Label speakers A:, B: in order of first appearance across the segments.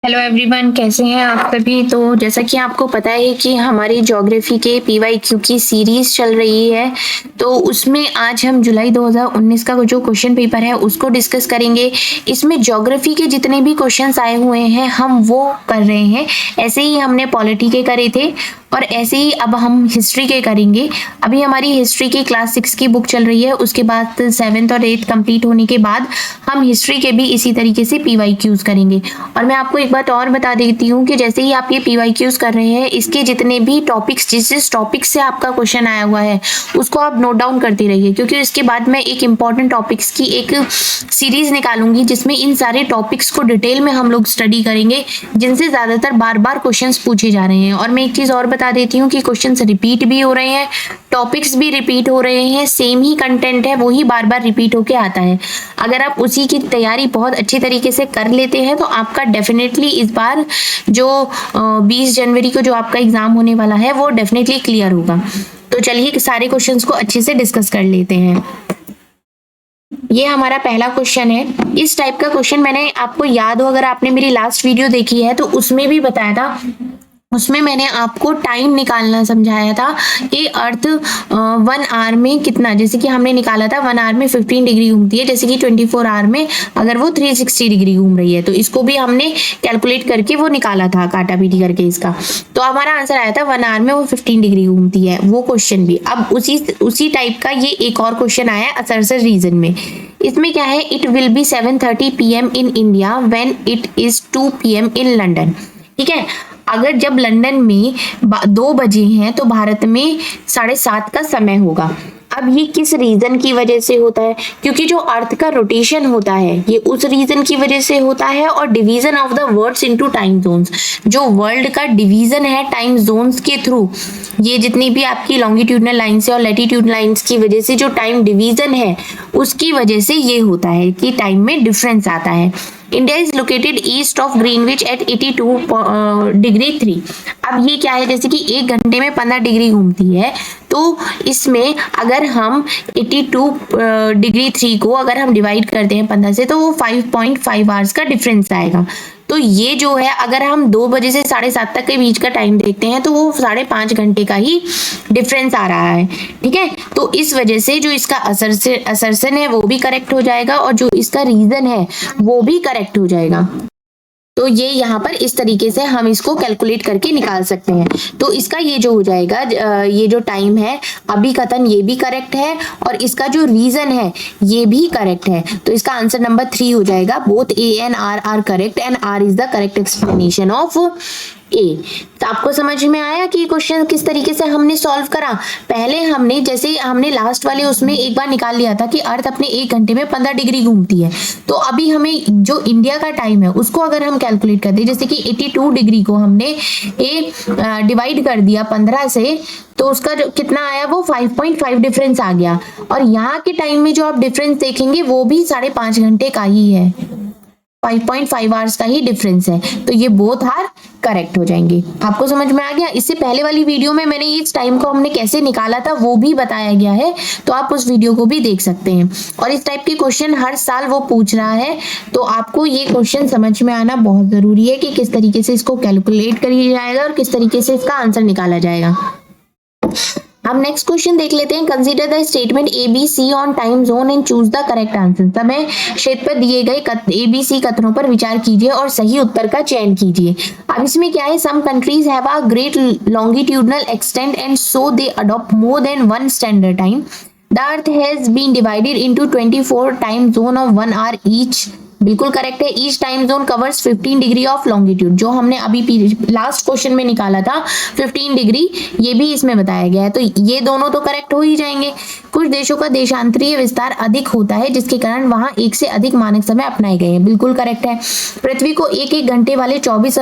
A: Hello everyone, कैसे हैं आप सभी। तो जैसा कि आपको पता है कि हमारी ज्योग्राफी के पीवाईक्यू की सीरीज चल रही है, तो उसमें आज हम जुलाई 2019 का जो क्वेश्चन पेपर है उसको डिस्कस करेंगे। इसमें ज्योग्राफी के जितने भी क्वेश्चंस आए हुए हैं हम वो कर रहे हैं। ऐसे ही हमने पॉलिटी के करे थे और ऐसे ही अब हम हिस्ट्री के करेंगे। अभी हमारी हिस्ट्री की क्लास 6 की बुक चल रही है, उसके बाद 7th और 8th कंप्लीट होने के बाद हम हिस्ट्री के भी इसी तरीके से पीवाईक्यूज करेंगे। और मैं आपको एक बात और बता देती हूँ कि जैसे ही आप ये पीवाईक्यूज कर रहे हैं, इसके जितने भी टॉपिक्स, जिस टॉपिक से आपका क्वेश्चन आया हुआ है उसको आप नोट डाउन करते रहिए, क्योंकि इसके बाद मैं एक इंपॉर्टेंट टॉपिक्स की एक सीरीज निकालूंगी जिसमें इन सारे टॉपिक्स को डिटेल में हम लोग स्टडी करेंगे, जिनसे ज्यादातर बार बार क्वेश्चंस पूछे जा रहे हैं। और मैं एक चीज और बता देती हूँ कि क्वेश्चंस रिपीट भी हो रहे हैं, टॉपिक्स भी रिपीट हो रहे हैं, सेम ही कंटेंट है, वही बार बार रिपीट होके आता है। अगर आप उसी की तैयारी बहुत अच्छी तरीके से कर लेते हैं तो आपका डेफिनेटली इस बार जो 20 जनवरी को जो आपका एग्जाम होने वाला है वो डेफिनेटली क्लियर होगा। तो चलिए सारे क्वेश्चंस को अच्छे से डिस्कस कर लेते हैं। ये हमारा पहला क्वेश्चन है। इस टाइप का क्वेश्चन मैंने आपको याद हो, अगर आपने मेरी लास्ट वीडियो देखी है तो उसमें भी बताया था। उसमें मैंने आपको टाइम निकालना समझाया था कि अर्थ 1 आवर में कितना, जैसे कि हमने निकाला था 1 आवर में 15 डिग्री घूमती है, जैसे कि 24 आवर में अगर वो 360 डिग्री घूम रही है, तो इसको भी हमने कैलकुलेट करके वो निकाला था, काटा पीटी करके इसका। तो हमारा आंसर आया था 1 आवर में वो 15 डिग्री घूमती है, वो क्वेश्चन भी। अब उसी टाइप का ये एक और क्वेश्चन आया असरसर रीजन में। इसमें क्या है, it will be 7:30 PM in India when it is 2 PM in London. ठीक है, अगर जब लंदन में 2 बजे हैं तो भारत में 7:30 का समय होगा। अब ये किस रीजन की वजह से होता है, क्योंकि जो अर्थ का रोटेशन होता है ये उस रीजन की वजह से होता है, और division of the worlds into time zones, जो वर्ल्ड का डिवीजन है टाइम जोन्स के थ्रू, ये जितनी भी आपकी लॉन्गिट्यूडनल लाइन्स और लैटिट्यूडनल लाइन्स की वजह से जो टाइम डिवीजन है उसकी वजह से ये होता है कि टाइम में डिफरेंस आता है। India is located east of Greenwich at 82 degree 3। अब ये क्या है, जैसे कि 1 घंटे में 15 डिग्री घूमती है, तो इसमें अगर हम 82 डिग्री 3 को अगर हम डिवाइड करते हैं 15 से, तो वो 5.5 आवर्स का डिफरेंस आएगा। तो ये जो है, अगर हम 2 बजे से 7:30 तक के बीच का टाइम देखते हैं तो वो 5.5 घंटे का ही डिफरेंस आ रहा है। ठीक है, तो इस वजह से जो इसका असरसन है वो भी करेक्ट हो जाएगा, और जो इसका रीजन है वो भी करेक्ट हो जाएगा। तो ये यहाँ पर इस तरीके से हम इसको कैलकुलेट करके निकाल सकते हैं। तो इसका ये जो हो जाएगा, ये जो टाइम है अभी कथन, ये भी करेक्ट है, और इसका जो रीजन है ये भी करेक्ट है। तो इसका आंसर नंबर 3 हो जाएगा। Both A and R are correct and R is the correct explanation of A. तो आपको समझ में आया कि क्वेश्चन किस तरीके से हमने सॉल्व करा। पहले हमने, जैसे हमने लास्ट वाले उसमें एक बार निकाल लिया था कि अर्थ अपने 1 घंटे में 15 डिग्री घूमती है, तो अभी हमें जो इंडिया का टाइम है उसको अगर हम कैलकुलेट करते हैं, जैसे कि 82 डिग्री को हमने डिवाइड कर दिया 15 से, तो उसका जो कितना आया वो 5.5 डिफरेंस आ गया। और यहाँ के टाइम में जो आप डिफरेंस देखेंगे वो भी 5.5 घंटे का ही है, 5.5 आवर्स का ही डिफरेंस है। तो ये बोथ आर करेक्ट हो जाएंगे। आपको समझ में आ गया। इससे पहले वाली वीडियो में मैंने इस टाइम को हमने कैसे निकाला था वो भी बताया गया है, तो आप उस वीडियो को भी देख सकते हैं। और इस टाइप के क्वेश्चन हर साल वो पूछ रहा है, तो आपको ये क्वेश्चन समझ में आना बहुत जरूरी है कि किस तरीके से इसको कैलकुलेट किया जाएगा और किस तरीके से इसका आंसर निकाला जाएगा। अब नेक्स्ट क्वेश्चन देख लेते हैं। Consider the statement ABC on time zone and choose the correct answer. समय क्षेत्र पर दिए गए ABC कथनों पर विचार कीजिए और सही उत्तर का चयन कीजिए। अब इसमें क्या है, some countries have a great longitudinal extent and so they adopt more than one standard time. The earth has been divided into 24 time zone of 1 hour each. बिल्कुल करेक्ट है। Each time zone covers 15 degree of longitude, जो हमने अभी last question में निकाला था 15 degree, ये भी इसमें बताया गया है। तो ये दोनों तो करेक्ट हो ही जाएंगे। कुछ देशों का देशांतरीय विस्तार अधिक होता है जिसके कारण वहां एक से अधिक मानक समय अपनाए गए हैं। बिल्कुल करेक्ट है। पृथ्वी को एक एक घंटे वाले 24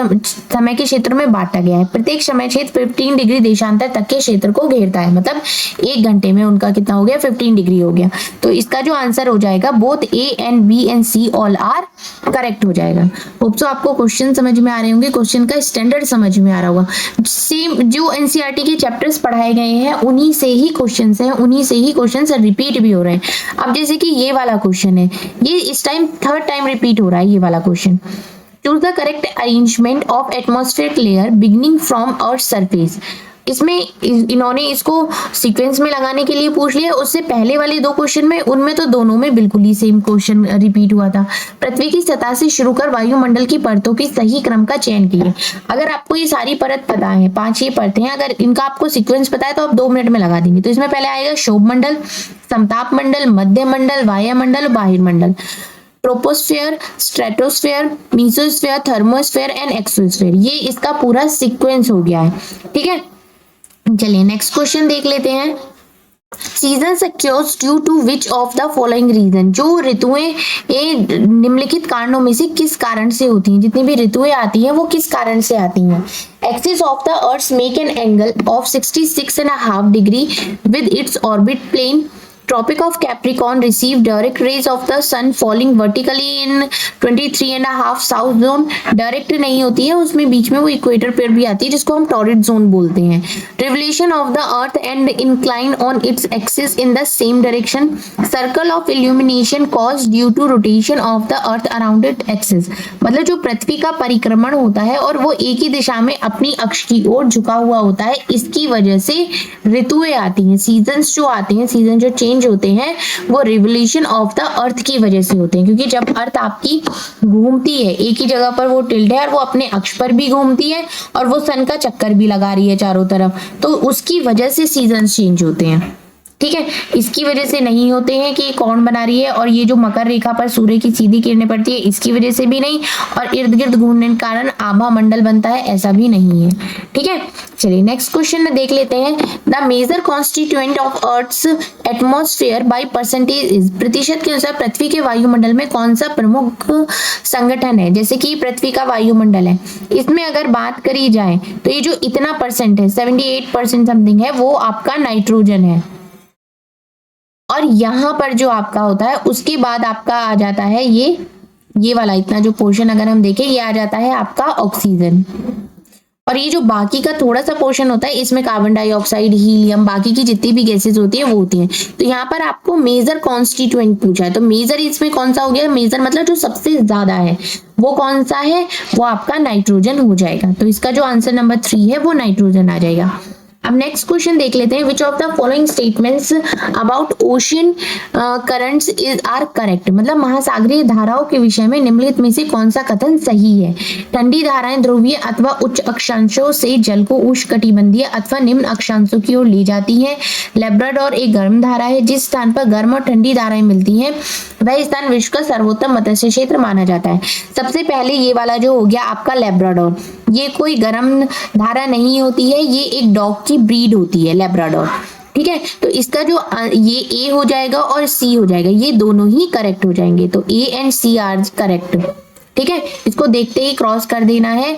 A: समय के क्षेत्र में बांटा गया है। प्रत्येक समय क्षेत्र 15 डिग्री देशांतर तक के क्षेत्र को घेरता है, मतलब 1 घंटे में उनका कितना हो गया, 15 डिग्री हो गया। तो इसका जो आंसर हो जाएगा both A and B and C all are correct हो जाएगा। होप सो आपको क्वेश्चन समझ में आ रहे होंगे, क्वेश्चन का स्टैंडर्ड समझ में आ रहा होगा। सेम जो एनसीईआरटी के चैप्टर्स पढ़ाए गए हैं उन्हीं से ही क्वेश्चंस हैं, उन्हीं से ही क्वेश्चंस रिपीट भी हो रहे हैं। अब जैसे कि ये वाला क्वेश्चन है, ये इस टाइम 3rd टाइम रिपीट हो रहा है ये वाला question. Choose the correct arrangement of atmospheric layer beginning from earth surface. इसमें इन्होंने इसको सीक्वेंस में लगाने के लिए पूछ लिया। उससे पहले वाले दो क्वेश्चन में, उनमें तो दोनों में बिल्कुल ही सेम क्वेश्चन रिपीट हुआ था। पृथ्वी की सतह से शुरू कर वायुमंडल की परतों के सही क्रम का चयन कीजिए। अगर आपको ये सारी परत पता है, 5 परतें हैं, अगर इनका आपको सीक्वेंस पता है तो आप 2 मिनट में लगा देंगे। तो इसमें पहले आएगा शोभ मंडल, समताप मंडल, मध्य मंडल, वायुमंडल, बहिर्मंडल, troposphere, stratosphere, mesosphere, thermosphere and exosphere. ये इसका पूरा सीक्वेंस हो गया है। ठीक है, चलिए नेक्स्ट क्वेश्चन देख लेते हैं। Season occurs due to which of the following reason. जो ऋतुएं ये निम्नलिखित कारणों में से किस कारण से होती हैं, जितनी भी ऋतुएं आती हैं वो किस कारण से आती हैं। Axis of the earth make an angle of 66.5 degree with its orbit plane. Tropic of Capricorn receive direct rays of the sun falling vertically in 23.5 south zone. Direct नहीं होती है, उसमें बीच में वो इक्वेटर पर भी आती है जिसको हम टॉरिड जोन बोलते हैं। Revolution of the earth and incline on its axis in the same direction. Circle of illumination cause due to rotation of the earth around it axis. मतलब जो पृथ्वी का परिक्रमण होता है और वो एक ही दिशा में अपनी अक्ष की ओर झुका हुआ होता है, इसकी वजह से ऋतुएं आती हैं। सीजन्स जो आते हैं, सीजन जो चेंज होते हैं वो रिवोल्यूशन ऑफ द अर्थ की वजह से होते हैं, क्योंकि जब अर्थ आपकी घूमती है एक ही जगह पर, वो टिल्ट है और वो अपने अक्ष पर भी घूमती है और वो सन का चक्कर भी लगा रही है चारों तरफ, तो उसकी वजह से सीजन चेंज होते हैं। ठीक है, इसकी वजह से नहीं होते हैं कि कौन बना रही है, और ये जो मकर रेखा पर सूर्य की सीधी किरणें पड़ती है इसकी वजह से भी नहीं, और इर्द गिर्द घूमने के कारण आभा मंडल बनता है, ऐसा भी नहीं है। ठीक है, चलिए नेक्स्ट क्वेश्चन में देख लेते हैं। The major constituent of earth's atmosphere by percentage is. प्रतिशत के अनुसार पृथ्वी के वायुमंडल में कौन सा प्रमुख संगठन है। जैसे कि पृथ्वी का वायुमंडल है, इसमें अगर बात करी जाए तो ये जो इतना परसेंट है, 78% समथिंग है, वो आपका नाइट्रोजन है। और यहाँ पर जो आपका होता है उसके बाद आपका आ जाता है ये वाला इतना जो पोर्शन अगर हम देखें, ये आ जाता है आपका ऑक्सीजन। और ये जो बाकी का थोड़ा सा पोर्शन होता है, इसमें कार्बन डाइऑक्साइड, हीलियम, बाकी की जितनी भी गैसेस होती है वो होती हैं। तो यहाँ पर आपको मेजर कॉन्स्टिट्यूएंट पूछा है, तो मेजर इसमें कौन सा हो गया, मेजर मतलब जो सबसे ज्यादा है वो कौन सा है, वो आपका नाइट्रोजन हो जाएगा। तो इसका जो आंसर नंबर 3 है वो नाइट्रोजन आ जाएगा। अब नेक्स्ट क्वेश्चन देख लेते हैं। Which of the following statements about ocean currents is are correct. मतलब महासागरीय धाराओं के विषय में निम्नलिखित में से कौन सा कथन सही है। ठंडी धाराएं ध्रुवीय अथवा उच्च अक्षांशों से जल को उष्णकटिबंधीय अथवा निम्न अक्षांशों की ओर ले जाती है। लेब्राडोर एक गर्म धारा है। जिस स्थान पर गर्म और ठंडी धाराएं मिलती हैं वह स्थान विश्व का सर्वोत्तम मत्स्य क्षेत्र माना जाता है। सबसे पहले ये वाला जो हो गया आपका लेब्राडोर, ये कोई गर्म धारा नहीं होती है, ये एक डॉग की ब्रीड होती है लेब्राडोर। ठीक है, तो इसका जो ये ए हो जाएगा और सी हो जाएगा, ये दोनों ही करेक्ट हो जाएंगे। तो A and C are correct. ठीक है, इसको देखते ही क्रॉस कर देना है।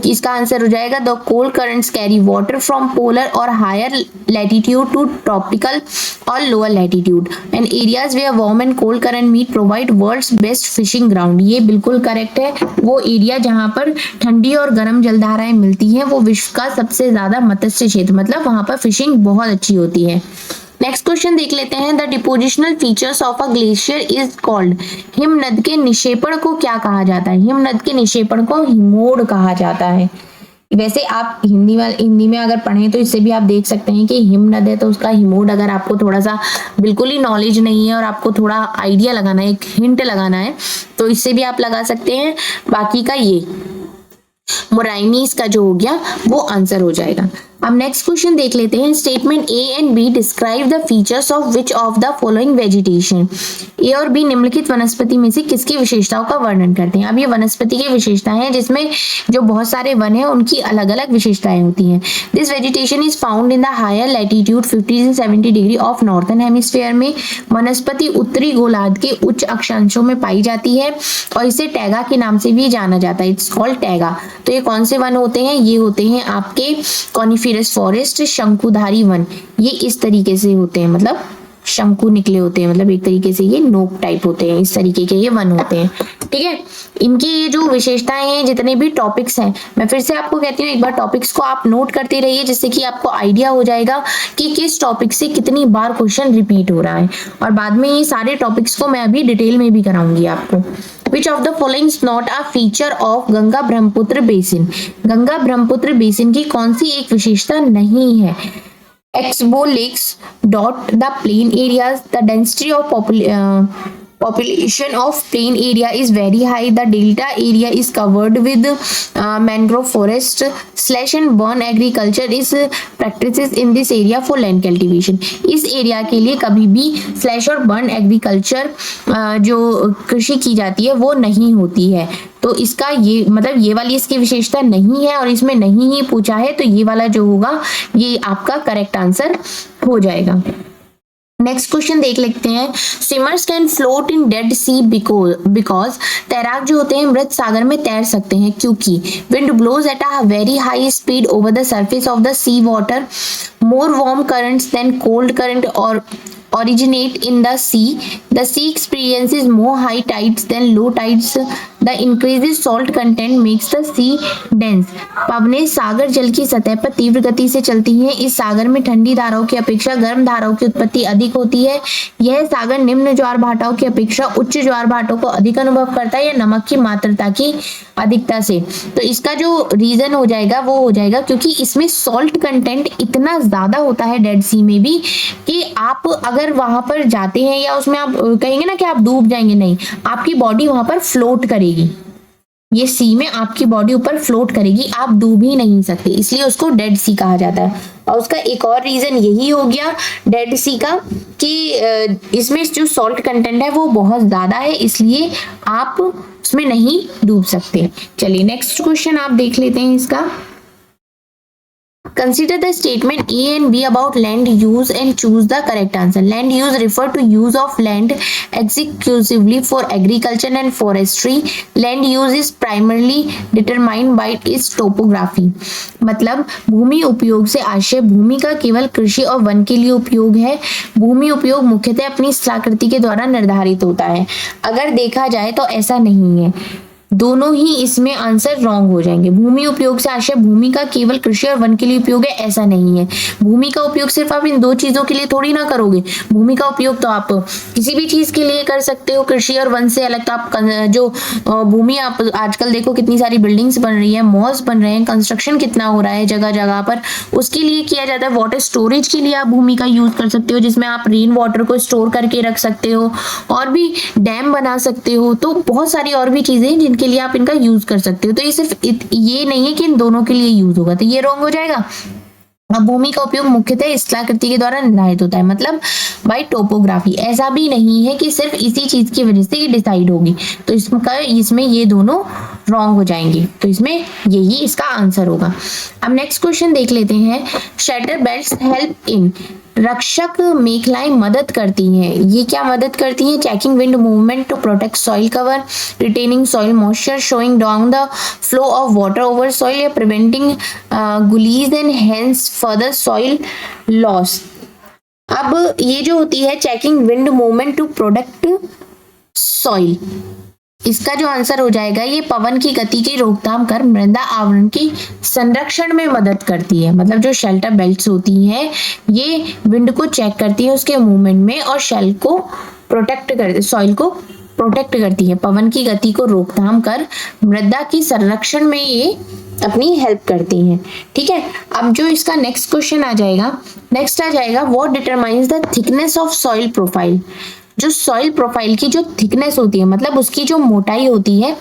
A: इसका आंसर हो जाएगा the cold currents carry water from polar or higher latitude to tropical or lower latitude and areas where warm and cold current meet provide world's best fishing ground. ये बिल्कुल करेक्ट है। वो एरिया जहां पर ठंडी और गर्म जलधाराएं मिलती हैं वो विश्व का सबसे ज्यादा मत्स्य क्षेत्र, मतलब वहां पर फिशिंग बहुत अच्छी होती है। नेक्स्ट क्वेश्चन देख लेते हैं। The depositional features of a glacier is called. हिमनद के निक्षेपण को क्या कहा जाता है। हिमनद के निक्षेपण को हिमोड कहा जाता है। वैसे आप हिंदी में अगर पढ़ें तो इससे भी आप देख सकते हैं कि हिमनद है तो उसका हिमोड। अगर आपको थोड़ा सा बिल्कुल ही नॉलेज नहीं है और आपको थोड़ा आइडिया लगाना है, एक हिंट लगाना है, तो इससे भी आप लगा सकते हैं। बाकी का ये मोराइनीस का जो हो गया वो आंसर हो जाएगा। अब नेक्स्ट क्वेश्चन देख लेते हैं। Statement A and B describe the features of which of the following vegetation. A और बी निम्नलिखित वनस्पति में से किसकी विशेषताओं का वर्णन करते हैं। अब ये वनस्पति की विशेषताएं हैं जिसमें जो बहुत सारे वन है उनकी अलग अलग विशेषताएं होती हैं। This vegetation is found in the higher latitude 50 से 70 डिग्री ऑफ नॉर्थर्न हेमिस्फीयर में। वनस्पति उत्तरी गोलार्ध के उच्च अक्षांशों में पाई जाती है और इसे टैगा के नाम से भी जाना जाता है। It's called taiga. तो ये कौन से वन होते हैं, ये होते हैं आपके कॉनिफेरस फॉरेस्ट, शंकुधारी वन। ये इस तरीके से होते हैं, मतलब शंकु निकले होते हैं, मतलब एक तरीके से ये नोक टाइप होते हैं, इस तरीके के ये वन होते हैं। ठीक है, इनकी ये जो विशेषताएं हैं, जितने भी टॉपिक्स हैं, मैं फिर से आपको कहती हूँ एक बार टॉपिक्स को आप नोट करते रहिए जिससे कि आपको आइडिया हो जाएगा कि किस टॉपिक से कितनी बार क्वेश्चन रिपीट हो रहा है। और बाद में ये सारे टॉपिक्स को मैं अभी डिटेल में भी कराऊंगी आपको। Which of the following is not a feature of Ganga Brahmaputra basin? Ganga Brahmaputra basin की कौन सी एक विशेषता नहीं है? Expo lakes dot the plain areas. The density of population of plain area is very high. The delta area is covered with mangrove forest. Slash and burn agriculture is practices in this area for land cultivation. इस area के लिए कभी भी slash और burn agriculture जो कृषि की जाती है वो नहीं होती है। तो इसका ये मतलब ये वाली इसकी विशेषता नहीं है और इसमें नहीं ही पूछा है, तो ये वाला जो होगा ये आपका करेक्ट आंसर हो जाएगा। नेक्स्ट क्वेश्चन देख लेते हैं। Swimmers can float in dead sea because तैराक जो होते हैं मृत सागर में तैर सकते हैं क्योंकि wind blows at a very high speed over the surface of the sea water, more warm currents than cold current or originate in the sea. The sea experiences more high tides than low tides. The increased salt content makes the sea dense. पवनें सागर जल की सतह पर तीव्र गति से चलती हैं। इस सागर में ठंडी धाराओं की अपेक्षा गर्म धाराओं की उत्पत्ति अधिक होती है। यह सागर निम्न ज्वार भाटाओं की अपेक्षा उच्च ज्वार भाटों को अधिक अनुभव करता है या नमक की मात्रता की अधिकता से। तो इसका जो रीजन हो जाएगा वो हो जाएगा क्योंकि इसमें सॉल्ट कंटेंट इतना ज्यादा होता है डेड सी में भी कि आप अगर वहां पर जाते हैं या उसमें आप कहेंगे ना कि आप डूब जाएंगे, नहीं, आपकी बॉडी वहां पर फ्लोट करेगी। ये सी में आपकी बॉडी ऊपर फ्लोट करेगी, आप डूब ही नहीं सकते, इसलिए उसको डेड सी कहा जाता है। और उसका एक और रीजन यही हो गया डेड सी का कि इसमें जो सॉल्ट कंटेंट है वो बहुत ज्यादा है, इसलिए आप उसमें नहीं डूब सकते। चलिए नेक्स्ट क्वेश्चन आप देख लेते हैं इसका। Consider the statement A and B about land use and choose the correct answer. Land use refer to use of land exclusively for agriculture and forestry. Land use is primarily determined by its topography. मतलब भूमि उपयोग से आशय भूमि का केवल कृषि और one के लिए उपयोग है। भूमि उपयोग मुख्यतः अपनी स्थलाकृति के द्वारा निर्धारित होता है। अगर देखा जाए तो ऐसा नहीं है, दोनों ही इसमें आंसर रॉन्ग हो जाएंगे। भूमि उपयोग से आशय भूमि का केवल कृषि और वन के लिए उपयोग है, ऐसा नहीं है। भूमि का उपयोग सिर्फ आप इन दो चीजों के लिए थोड़ी ना करोगे। भूमि का उपयोग तो आप किसी भी चीज के लिए कर सकते हो, कृषि और वन से अलग। तो आप जो भूमि, आप आजकल देखो कितनी सारी बिल्डिंग्स बन रही है, मॉल्स बन रहे हैं, कंस्ट्रक्शन कितना हो रहा है जगह जगह पर, उसके लिए किया जाता है। वाटर स्टोरेज के लिए आप भूमि का यूज कर सकते हो, जिसमें आप रेन वाटर को स्टोर करके रख सकते हो और भी डैम बना सकते हो। तो बहुत सारी और भी चीजें जिनके के लिए आप इनका यूज कर सकते हो। तो ये सिर्फ ये नहीं है कि इन दोनों के लिए यूज होगा, तो ये रॉन्ग हो जाएगा। अब भूमि का उपयोग मुख्यतः स्थलाकृति के द्वारा निर्धारित होता है, मतलब बाय टोपोग्राफी। ऐसा भी नहीं है कि सिर्फ इसी चीज की वजह से ये डिसाइड होगी, तो इसमें ये दोनों रॉन्ग हो जाएंगे, तो इसमें यही इसका आंसर होगा। अब नेक्स्ट क्वेश्चन देख लेते हैं। शटर बेल्ट्स हेल्प इन, रक्षक मेखलाएं मदद करती हैं। ये क्या मदद करती हैं? Checking wind movement to protect soil cover, retaining soil moisture, showing down the flow of water over soil, या preventing gullies and hence further soil loss. अब ये जो होती है checking wind movement to protect soil, इसका जो answer हो जाएगा ये पवन की गति की रोकथाम कर मृदा आवरण की संरक्षण में मदद करती है। मतलब जो शेल्टर बेल्ट्स होती हैं ये विंड को चेक करती है उसके मूवमेंट में और शेल को प्रोटेक्ट कर, सॉइल को प्रोटेक्ट करती है। पवन की गति को रोकथाम कर मृदा की संरक्षण में ये अपनी हेल्प करती हैं। ठीक है, अब जो इसका नेक्स्ट क्वेश्चन आ जाएगा, what determines the thickness of soil profile. जो सॉइल प्रोफाइल की जो थिकनेस होती है, मतलब उसकी जो मोटाई होती है,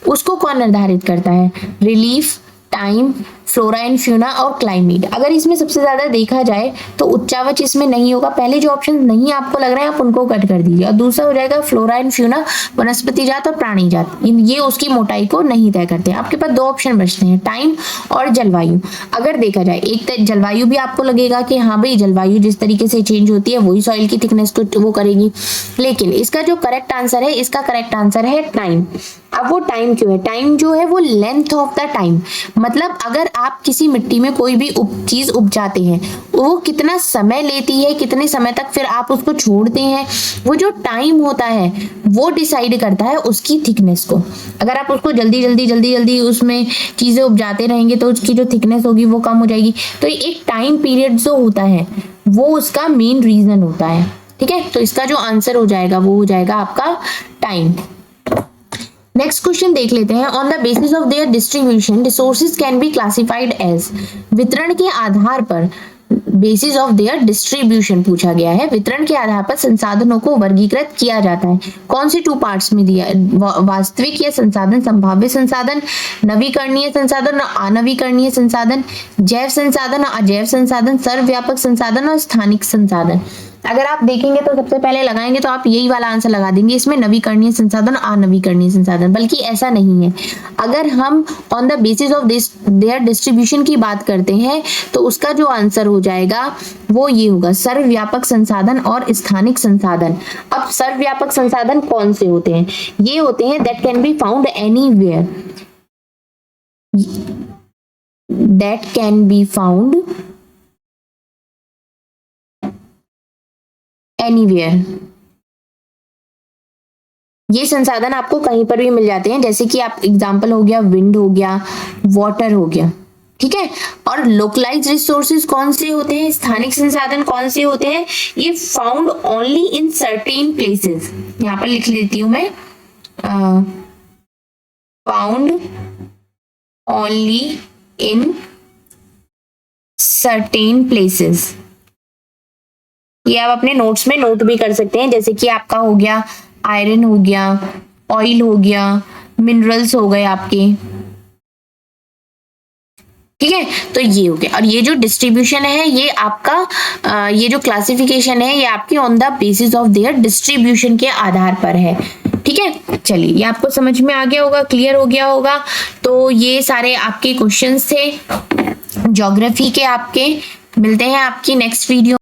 A: उसको कौन निर्धारित करता है? Relief, time, flora and fauna और क्लाइमेट। अगर इसमें सबसे ज्यादा देखा जाए तो उच्चावच इसमें नहीं होगा। पहले जो ऑप्शन नहीं आपको लग रहे हैं आप उनको कट कर दीजिए, और दूसरा हो जाएगा फ्लोरा एंड फ्यूना, वनस्पति जात और प्राणी जात। ये उसकी मोटाई को नहीं तय करते। आपके पास दो ऑप्शन बचते हैं, टाइम और जलवायु। अगर देखा जाए एक जलवायु भी आपको लगेगा कि हाँ भाई जलवायु जिस तरीके से चेंज होती है वही सॉइल की थिकनेस को वो करेगी, लेकिन इसका जो करेक्ट आंसर है, इसका करेक्ट आंसर है टाइम। अब वो टाइम क्यों है? टाइम जो है वो लेंथ ऑफ द टाइम, मतलब अगर आप किसी मिट्टी में कोई भी चीज उपजाते हैं वो कितना समय लेती है, कितने समय तक फिर आप उसको छोड़ते हैं, वो जो टाइम होता है वो डिसाइड करता है उसकी थिकनेस को। अगर आप उसको जल्दी उसमें चीजें उपजाते रहेंगे तो उसकी जो थिकनेस होगी वो कम हो जाएगी। तो एक टाइम पीरियड जो होता है वो उसका मेन रीजन होता है। ठीक है, तो इसका जो आंसर हो जाएगा वो हो जाएगा आपका टाइम। नेक्स्ट क्वेश्चन देख लेते हैं। On the basis of their distribution resources can be classified as, वितरण के आधार पर, बेसिस ऑफ देयर डिस्ट्रीब्यूशन पूछा गया है, वितरण के आधार पर संसाधनों को वर्गीकृत किया जाता है। कौन से 2 पार्ट्स में दिया, वास्तविक या संसाधन, संभाव्य संसाधन, नवीकरणीय संसाधन और अनवीकरणीय संसाधन, जैव संसाधन और अजैव संसाधन, सर्वव्यापक संसाधन और स्थानिक संसाधन। अगर आप देखेंगे तो सबसे पहले लगाएंगे तो आप यही वाला आंसर लगा देंगे, इसमें नवीकरणीय संसाधन और अनवीकरणीय संसाधन, बल्कि ऐसा नहीं है। अगर हम on the basis of their distribution की बात करते हैं तो उसका जो आंसर हो जाएगा वो ये होगा, सर्वव्यापक संसाधन और स्थानिक संसाधन। अब सर्वव्यापक संसाधन कौन से होते हैं? ये होते हैं that can be found anywhere, that can be found anywhere. ये संसाधन आपको कहीं पर भी मिल जाते हैं, जैसे कि आप एग्जांपल हो गया विंड हो गया, वाटर हो गया, ठीक है। और लोकलाइज रिसोर्सेज कौन से होते हैं, स्थानिक संसाधन कौन से होते हैं? ये found only in certain places. यहां पर लिख लेती हूं मैं, found only in certain places. ये आप अपने नोट्स में नोट भी कर सकते हैं, जैसे कि आपका हो गया आयरन हो गया, ऑयल हो गया, मिनरल्स हो गए आपके, ठीक है। तो ये हो गया। और ये जो डिस्ट्रीब्यूशन है ये आपका ये जो क्लासिफिकेशन है ये आपकी on the basis of their distribution के आधार पर है, ठीक है। चलिए, ये आपको समझ में आ गया होगा, क्लियर हो गया होगा। तो ये सारे आपके क्वेश्चंस थे ज्योग्राफी के आपके। मिलते हैं आपकी नेक्स्ट वीडियो।